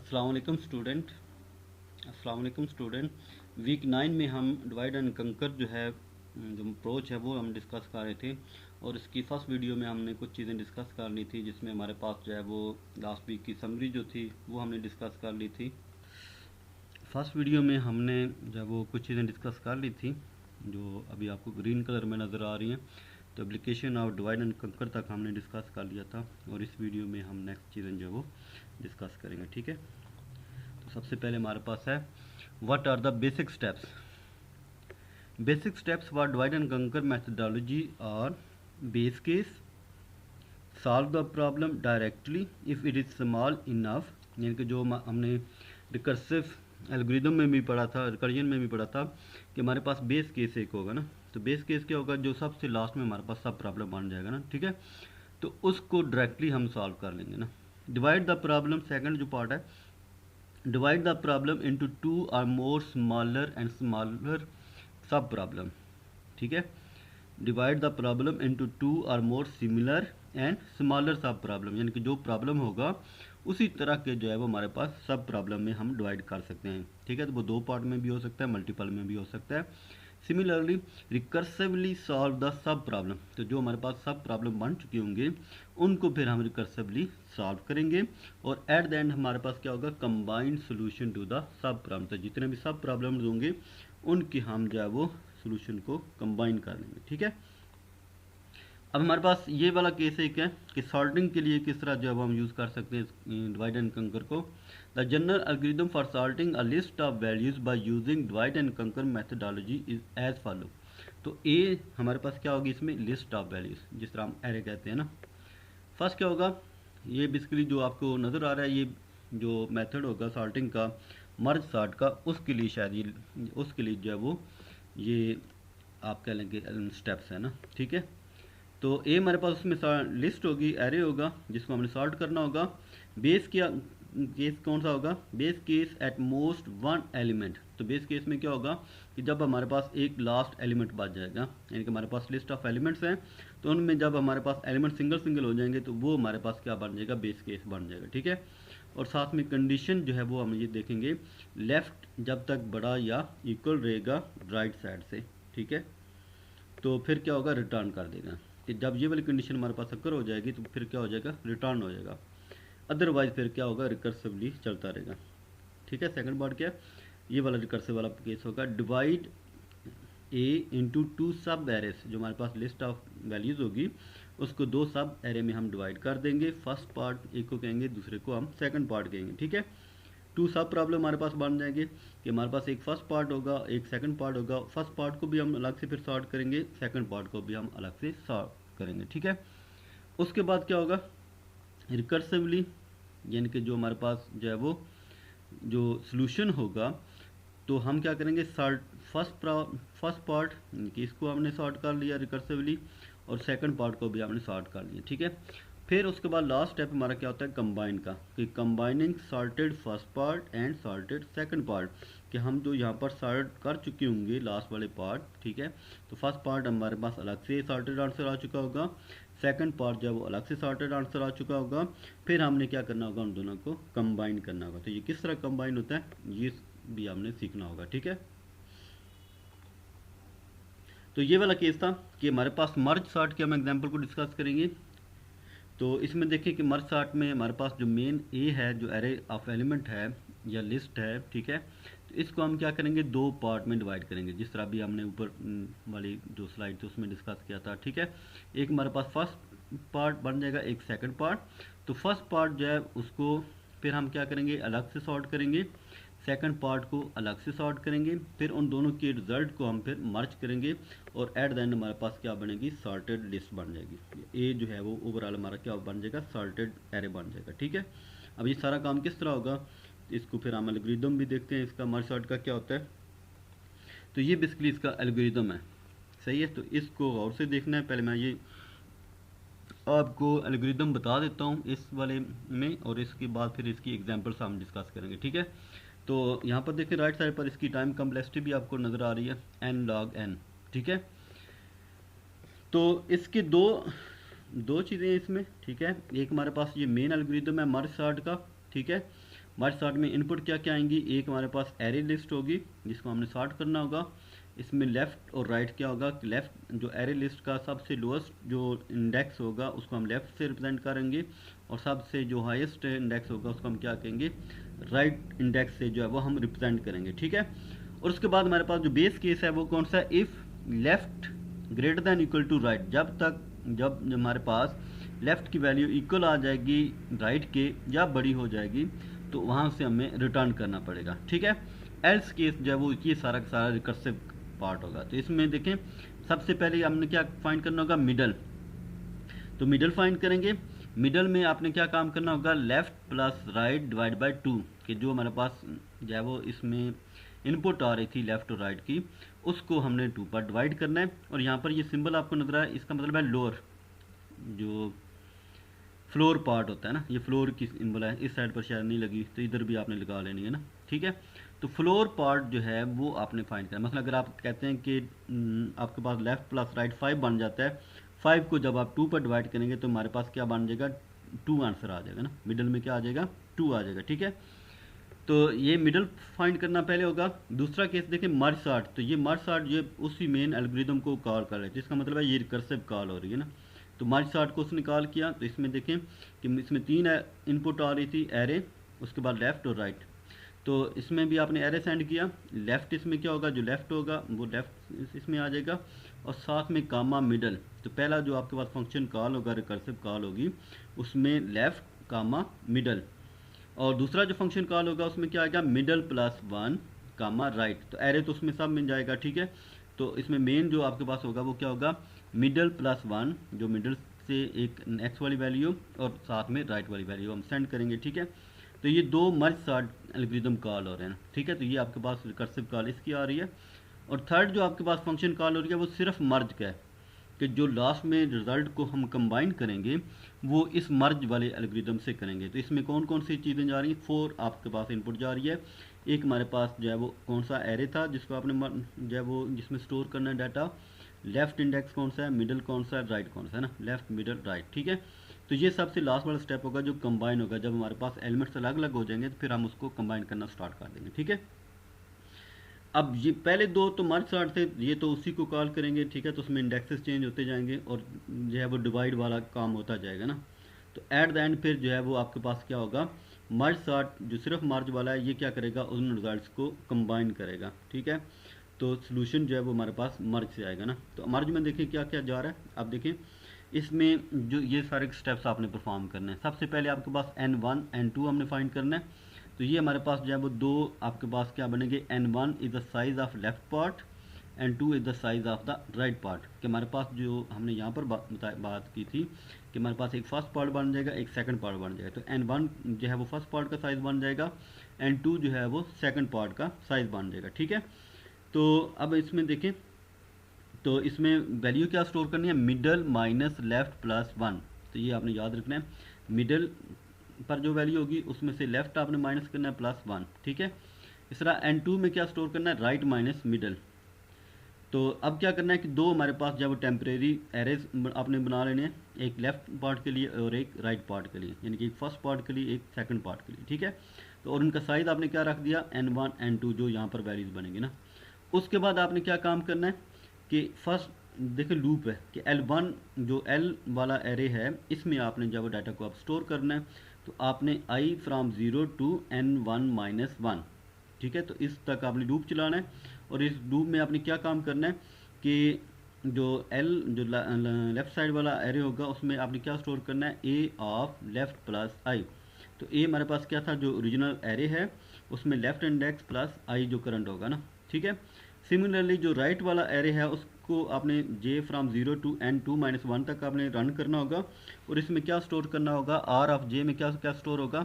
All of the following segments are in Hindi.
अस्सलाम वालेकुम स्टूडेंट। वीक 9 में हम डिवाइड एंड कंकर जो है जो अप्रोच है वो हम डिस्कस कर रहे थे। और इसकी फ़र्स्ट वीडियो में हमने कुछ चीज़ें डिस्कस कर ली थी, जिसमें हमारे पास जो है वो लास्ट वीक की समरी जो थी वो हमने डिस्कस कर ली थी। फर्स्ट वीडियो में हमने जो है वो कुछ चीज़ें डिस्कस कर ली थी जो अभी आपको ग्रीन कलर में नज़र आ रही हैं। तो एप्लीकेशन ऑफ डिवाइड एंड कंकर तक हमने डिस्कस कर लिया था, और इस वीडियो में हम नेक्स्ट चीज़ें जो है वो डिस्कस करेंगे। ठीक है, तो सबसे पहले हमारे पास है what are the basic steps. Basic steps for divide and conquer methodology are base case, solve the problem directly if it is small enough, यानी कि जो हमने रिकर्सिव एल्गोरिदम में भी पढ़ा था, रिकर्जन में भी पढ़ा था कि हमारे पास बेस केस एक होगा ना। तो बेस केस क्या होगा, जो सबसे लास्ट में हमारे पास सब प्रॉब्लम बन जाएगा ना। ठीक है, तो उसको डायरेक्टली हम सॉल्व कर लेंगे ना। डिवाइड द प्रॉब्लम, सेकंड जो पार्ट है, divide the problem into two or more smaller and smaller sub problem। ठीक है, divide the problem into two or more similar and smaller sub problem, यानी कि जो प्रॉब्लम होगा उसी तरह के जो है वो हमारे पास सब प्रॉब्लम में हम डिवाइड कर सकते हैं। ठीक है, तो वो दो पार्ट में भी हो सकता है, मल्टीपल में भी हो सकता है। Similarly recursively solve the sub problem, तो जो हमारे पास सब प्रॉब्लम बन चुके होंगे उनको फिर हम रिकर्सिवली सॉल्व करेंगे, और एट द एंड हमारे पास क्या होगा, combined solution to the sub problem. तो जितने भी सब प्रॉब्लम्स होंगे उनकी हम जो है वो सोल्यूशन को कंबाइन कर लेंगे। ठीक है, अब हमारे पास ये वाला केस एक है कि सॉल्टिंग के लिए किस तरह जो है वो हम यूज़ कर सकते हैं डिवाइड एंड कंकर को। The general algorithm for salting a list of values by using divide and conquer methodology is as follow. तो ए हमारे पास क्या होगी, इसमें लिस्ट ऑफ वैल्यूज, जिस तरह हम एरे कहते हैं ना। फर्स्ट क्या होगा, ये बेसिकली जो आपको नज़र आ रहा है, ये जो मेथड होगा सॉल्टिंग का, मर्ज सॉर्ट का, उसके लिए शायद ये उसके लिए जो है वो ये आप कह लेंगे स्टेप्स है ना। ठीक है, तो ए हमारे पास उसमें लिस्ट होगी, एरे होगा जिसको हमने सॉर्ट करना होगा। बेस क्या केस कौन सा होगा, base case at most one element. तो बेस केस में क्या होगा कि जब हमारे पास एक लास्ट एलिमेंट बच जाएगा, यानी कि हमारे पास लिस्ट ऑफ एलिमेंट्स हैं, तो उनमें जब हमारे पास एलिमेंट सिंगल सिंगल हो जाएंगे तो वो हमारे पास क्या बन जाएगा, बेस केस बन जाएगा। ठीक है, और साथ में कंडीशन जो है वो हम ये देखेंगे, लेफ्ट जब तक बड़ा या इक्वल रहेगा राइट साइड से। ठीक है, तो फिर क्या होगा, रिटर्न कर देगा कि जब ये वाली कंडीशन हमारे पास अक्कर हो जाएगी तो फिर क्या हो जाएगा, रिटर्न हो जाएगा। अदरवाइज फिर क्या होगा, रिकर्सिवली चलता रहेगा। ठीक है, सेकंड पार्ट क्या है, ये वाला रिकर्सिव वाला केस होगा, डिवाइड ए इंटू टू सब एरेस। जो हमारे पास लिस्ट ऑफ वैल्यूज़ होगी उसको दो सब एरे में हम डिवाइड कर देंगे। फर्स्ट पार्ट एक को कहेंगे, दूसरे को हम सेकंड पार्ट कहेंगे। ठीक है, टू सब प्रॉब्लम हमारे पास बन जाएंगे कि हमारे पास एक फर्स्ट पार्ट होगा, एक सेकंड पार्ट होगा। फर्स्ट पार्ट को भी हम अलग से फिर सॉर्ट करेंगे, सेकंड पार्ट को भी हम अलग से सॉर्ट करेंगे। ठीक है, उसके बाद क्या होगा, रिकर्सिवली, यानी कि जो हमारे पास जो है वो जो सोल्यूशन होगा, तो हम क्या करेंगे, सॉर्ट फर्स्ट पार्ट कि इसको हमने सॉर्ट कर लिया रिकर्सिवली, और सेकंड पार्ट को भी हमने सॉर्ट कर लिया। ठीक है, फिर उसके बाद लास्ट स्टेप हमारा क्या होता है, कंबाइन का, कि combining sorted first part and sorted second part, कि हम जो यहाँ पर सॉर्ट कर चुके होंगे लास्ट वाले पार्ट। ठीक है, तो फर्स्ट पार्ट हमारे पास अलग से सॉर्टेड आंसर आ चुका होगा, सेकंड पार्ट जो है वो अलग से सॉर्टेड आंसर आ चुका होगा। फिर हमने क्या करना होगा, उन दोनों को कंबाइन करना होगा। तो ये किस तरह कंबाइन होता है ये भी हमने सीखना होगा। ठीक है, तो ये वाला केस था कि हमारे पास मर्ज सॉर्ट के हम एग्जांपल को डिस्कस करेंगे। तो इसमें देखिए कि मर्ज सॉर्ट में हमारे पास जो मेन ए है, जो एरे ऑफ एलिमेंट है या लिस्ट है। ठीक है, तो इसको हम क्या करेंगे, दो पार्ट में डिवाइड करेंगे, जिस तरह भी हमने ऊपर वाली जो स्लाइड थी उसमें डिस्कस किया था। ठीक है, एक हमारे पास फर्स्ट पार्ट बन जाएगा, एक सेकंड पार्ट। तो फर्स्ट पार्ट जो है उसको फिर हम क्या करेंगे, अलग से सॉर्ट करेंगे, सेकंड पार्ट को अलग से सॉर्ट करेंगे, फिर उन दोनों के रिजल्ट को हम फिर मर्ज करेंगे, और एट द एंड हमारे पास क्या बनेगी, सॉर्टेड लिस्ट बन जाएगी। ए जो है वो ओवरऑल हमारा क्या बन जाएगा, सॉर्टेड एरे बन जाएगा। ठीक है, अब ये सारा काम किस तरह होगा, इसको फिर हम एल्गोरिदम भी देखते हैं इसका, मर्ज सॉर्ट का क्या होता है। तो ये बेसिकली इसका एल्गोरिदम है। सही है, तो इसको गौर से देखना है। पहले मैं ये आपको एल्गोरिदम बता देता हूँ इस वाले में, और इसके बाद फिर इसकी एग्जांपल्स हम डिस्कस करेंगे। ठीक है, तो यहाँ पर देखिए राइट साइड पर इसकी टाइम कम्प्लेक्सिटी भी आपको नज़र आ रही है, n log n। ठीक है, तो इसके दो चीज़ें हैं इसमें। ठीक है, एक हमारे पास ये मेन एल्गोरिदम है मर्ज सॉर्ट का। ठीक है, मर्ज सॉर्ट में इनपुट क्या क्या आएंगी, एक हमारे पास एरे लिस्ट होगी जिसको हमने सॉर्ट करना होगा। इसमें लेफ़्ट और राइट क्या होगा, लेफ़्ट जो एरे लिस्ट का सबसे लोएस्ट जो इंडेक्स होगा उसको हम लेफ़्ट से रिप्रेजेंट करेंगे, और सबसे जो हाईएस्ट इंडेक्स होगा उसको हम क्या कहेंगे, राइट इंडेक्स से जो है वो हम रिप्रेजेंट करेंगे, ठीक है। और उसके बाद हमारे पास जो बेस केस है वो कौन सा है, if left greater than equal to right, जब हमारे पास लेफ़्ट की वैल्यू इक्वल आ जाएगी राइट के या बड़ी हो जाएगी तो वहाँ से हमें रिटर्न करना पड़ेगा, ठीक है। एल्स केस जो है वो ये सारा का सारा रिकर्सिव पार्ट होगा। तो इसमें देखें सबसे पहले हमने क्या फाइंड करना होगा, मिडल। तो मिडल फाइंड करेंगे। मिडल में आपने क्या काम करना होगा, left plus right divide by 2, कि जो हमारे पास जो है वो इसमें इनपुट आ रही थी लेफ़्ट और राइट की, उसको हमने 2 पर डिवाइड करना है। और यहाँ पर ये सिंबल आपको नजर आया, इसका मतलब है लोअर, जो फ्लोर पार्ट होता है ना, ये फ्लोर की सिंबल है, इस साइड पर शायद नहीं लगी तो इधर भी आपने लगा लेनी है ना, ठीक है। तो फ्लोर पार्ट जो है वो आपने फाइंड करना। मतलब अगर आप कहते हैं कि आपके पास लेफ़्ट प्लस राइट 5 बन जाता है, 5 को जब आप 2 पर डिवाइड करेंगे तो हमारे पास क्या बन जाएगा, 2 आंसर आ जाएगा ना, मिडल में क्या आ जाएगा, 2 आ जाएगा, ठीक है। तो ये मिडल फाइंड करना पहले होगा। दूसरा केस देखें मर्ज सॉर्ट, तो ये मर्ज सॉर्ट ये उसी मेन एल्गोरिथम को कॉल कर रहा है, जिसका मतलब है ये रिकर्सिव कॉल हो रही है ना। तो मर्ज सॉर्ट को उसने कॉल किया, तो इसमें देखें कि इसमें 3 इनपुट आ रही थी, एरे, उसके बाद लेफ़्ट और राइट। तो इसमें भी आपने एरे सेंड किया, लेफ़्ट इसमें क्या होगा, जो लेफ़्ट होगा वो लेफ़्ट इसमें आ जाएगा, और साथ में कामा मिडल। तो पहला जो आपके पास फंक्शन कॉल होगा, रिकर्सिव कॉल होगी, उसमें लेफ़्ट कामा मिडल, और दूसरा जो फंक्शन कॉल होगा उसमें क्या आएगा, मिडल प्लस 1 कामा राइट। तो एरे तो उसमें सब मिल जाएगा, ठीक है। तो इसमें मेन जो आपके पास होगा वो क्या होगा, मिडल प्लस 1, जो मिडल से एक एक्स वाली वैल्यू और साथ में राइट वाली वैल्यू हम सेंड करेंगे, ठीक है। तो ये 2 मर्ज सॉर्ट एल्गोरिथम कॉल हो रहे हैं, ठीक है। तो ये आपके पास रिकर्सिव कॉल इसकी आ रही है। और थर्ड जो आपके पास फंक्शन कॉल हो रही है वो सिर्फ मर्ज का है, कि जो लास्ट में रिज़ल्ट को हम कंबाइन करेंगे वो इस मर्ज वाले एल्गोरिथम से करेंगे। तो इसमें कौन कौन सी चीज़ें जा रही हैं, 4 आपके पास इनपुट जा रही है। एक हमारे पास जो है वो कौन सा एरे था जिसको आपने जो है वो जिसमें स्टोर करना है डाटा, लेफ़्ट इंडेक्स कौन सा है, मिडल कौन सा है, राइट कौन सा है ना, लेफ़्ट मिडल राइट, ठीक है। तो ये सबसे लास्ट वाला स्टेप होगा जो कंबाइन होगा। जब हमारे पास एलिमेंट्स अलग अलग हो जाएंगे तो फिर हम उसको कंबाइन करना स्टार्ट कर देंगे, ठीक है। अब ये पहले 2 तो मर्ज सॉर्ट थे, ये तो उसी को कॉल करेंगे, ठीक है। तो उसमें इंडेक्सेस चेंज होते जाएंगे और जो है वो डिवाइड वाला काम होता जाएगा ना। तो एट द एंड फिर जो है वो आपके पास क्या होगा, मर्ज सॉर्ट जो सिर्फ मर्ज वाला है ये क्या करेगा, उन रिजल्ट्स को कंबाइन करेगा, ठीक है। तो सोल्यूशन जो है वो हमारे पास मर्ज से आएगा ना। तो मर्ज में देखिए क्या क्या जा रहा है, आप देखें इसमें जो ये सारे स्टेप्स आपने परफॉर्म करने हैं। सबसे पहले आपके पास N1 N2 हमने फाइंड करना है। तो ये हमारे पास जो है वो 2 आपके पास क्या बनेंगे, N1 is the size of left part, N2 is the size of the right part. कि हमारे पास जो हमने यहाँ पर बात की थी कि हमारे पास एक फर्स्ट पार्ट बन जाएगा, एक सेकंड पार्ट बन जाएगा। तो N1 जो है वो फर्स्ट पार्ट का साइज़ बन जाएगा, N2 जो है वो सेकंड पार्ट का साइज़ बन जाएगा, ठीक है। तो अब इसमें देखें, तो इसमें वैल्यू क्या स्टोर करनी है, मिडल माइनस लेफ़्ट प्लस 1। तो ये आपने याद रखना है, मिडल पर जो वैल्यू होगी उसमें से लेफ़्ट आपने माइनस करना है प्लस 1, ठीक है। इस तरह N2 में क्या स्टोर करना है, राइट माइनस मिडल। तो अब क्या करना है कि 2 हमारे पास जब टेम्परेरी एरेज आपने बना लेने हैं, एक लेफ़्ट पार्ट के लिए और एक राइट पार्ट के लिए, यानी कि एक फर्स्ट पार्ट के लिए एक सेकंड पार्ट के लिए, ठीक है। तो और उनका साइज़ आपने क्या रख दिया, N1 N2, जो यहाँ पर वैल्यूज़ बनेंगी ना। उसके बाद आपने क्या काम करना है कि फर्स्ट देखिए लूप है कि L1 जो L वाला एरे है इसमें आपने जब डाटा को आप स्टोर करना है तो आपने I from 0 to N1 minus 1, ठीक है। तो इस तक आपने लूप चलाना है। और इस लूप में आपने क्या काम करना है कि जो L जो लेफ़्ट साइड वाला एरे होगा उसमें आपने क्या स्टोर करना है, A of left plus I। तो A हमारे पास क्या था, जो ओरिजिनल एरे है उसमें लेफ़्ट इंडेक्स प्लस I जो करंट होगा ना, ठीक है। सिमिलरली जो राइट वाला एरे है उसको आपने J from 0 to N2 minus 1 तक आपने रन करना होगा। और इसमें क्या स्टोर करना होगा, R ऑफ J में क्या क्या स्टोर होगा,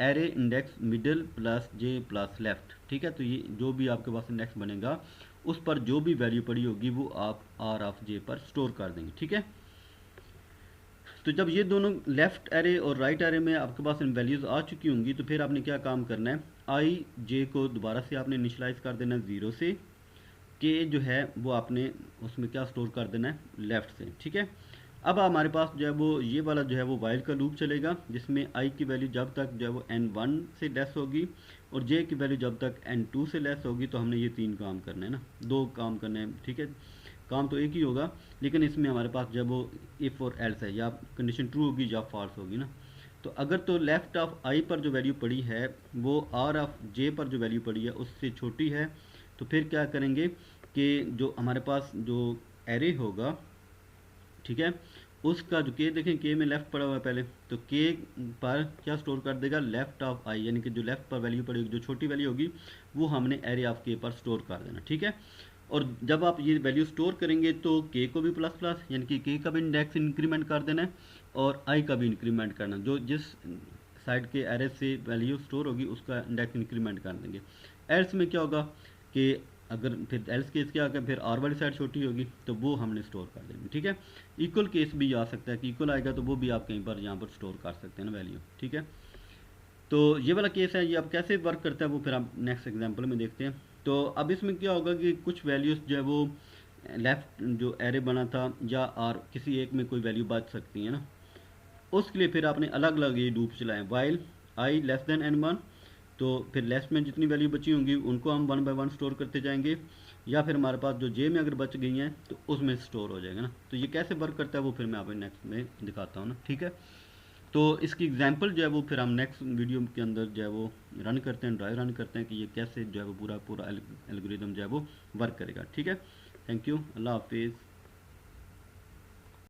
array index middle plus J plus left, ठीक है। तो ये जो भी आपके पास इंडेक्स बनेगा उस पर जो भी वैल्यू पड़ी होगी वो आप R ऑफ J पर स्टोर कर देंगे, ठीक है। तो जब ये दोनों लेफ़्ट एरे और राइट एरे में आपके पास वैल्यूज़ आ चुकी होंगी तो फिर आपने क्या काम करना है, I J को दोबारा से आपने इनिशलाइज कर देना है 0 से, के जो है वो आपने उसमें क्या स्टोर कर देना है, लेफ़्ट से, ठीक है। अब हमारे पास जो है वो ये वाला जो है वो वाइल का लूप चलेगा, जिसमें आई की वैल्यू जब तक जो है वो n1 से लेस होगी और जे की वैल्यू जब तक n2 से लेस होगी। तो हमने ये 3 काम करने हैं ना, 2 काम करने हैं, ठीक है। काम तो एक ही होगा, लेकिन इसमें हमारे पास जब वो इफ़ और एल्स है, या कंडीशन ट्रू होगी या फॉल्स होगी ना। तो अगर तो लेफ्ट ऑफ आई पर जो वैल्यू पड़ी है वो आर ऑफ जे पर जो वैल्यू पड़ी है उससे छोटी है, तो फिर क्या करेंगे कि जो हमारे पास जो एरे होगा, ठीक है, उसका जो के देखें, के में लेफ्ट पड़ा हुआ है पहले, तो के पर क्या स्टोर कर देगा, लेफ्ट ऑफ आई, यानी कि जो लेफ्ट पर वैल्यू पड़ेगी, जो छोटी वैल्यू होगी, वो हमने एरे ऑफ के पर स्टोर कर देना, ठीक है। और जब आप ये वैल्यू स्टोर करेंगे तो के को भी प्लस प्लस, यानी कि के का भी इंडेक्स इंक्रीमेंट कर देना है और आई का भी इंक्रीमेंट करना, जो जिस साइड के एरे से वैल्यू स्टोर होगी उसका इंडेक्स इंक्रीमेंट कर देंगे। एल्स में क्या होगा कि अगर फिर एल्स केस क्या होगा, फिर आर वाली साइड छोटी होगी तो वो हमने स्टोर कर देंगे, ठीक है। इक्वल केस भी आ सकता है कि इक्वल आएगा तो वो भी आप कहीं पर यहाँ पर स्टोर कर सकते हैं ना वैल्यू, ठीक है। तो ये वाला केस है, ये अब कैसे वर्क करता है वो फिर आप नेक्स्ट एग्जांपल में देखते हैं। तो अब इसमें क्या होगा कि कुछ वैल्यूज़ जो है वो लेफ़्ट जो एरे बना था या आर किसी एक में कोई वैल्यू बच सकती है ना, उसके लिए फिर आपने अलग अलग ये लूप चलाएं। While I less than N one, तो फिर लेस में जितनी वैल्यू बची होंगी उनको हम वन बाय वन स्टोर करते जाएंगे, या फिर हमारे पास जो जे में अगर बच गई हैं तो उसमें स्टोर हो जाएगा ना। तो ये कैसे वर्क करता है वो फिर मैं आपको नेक्स्ट में दिखाता हूँ ना, ठीक है। तो इसकी एग्जांपल जो है वो फिर हम नेक्स्ट वीडियो के अंदर जो है वो रन करते हैं, ड्राइव रन करते हैं कि ये कैसे जो है वो पूरा पूरा एल्गोरिदम जो है वो वर्क करेगा, ठीक है। थैंक यू, अल्लाह हाफिज़।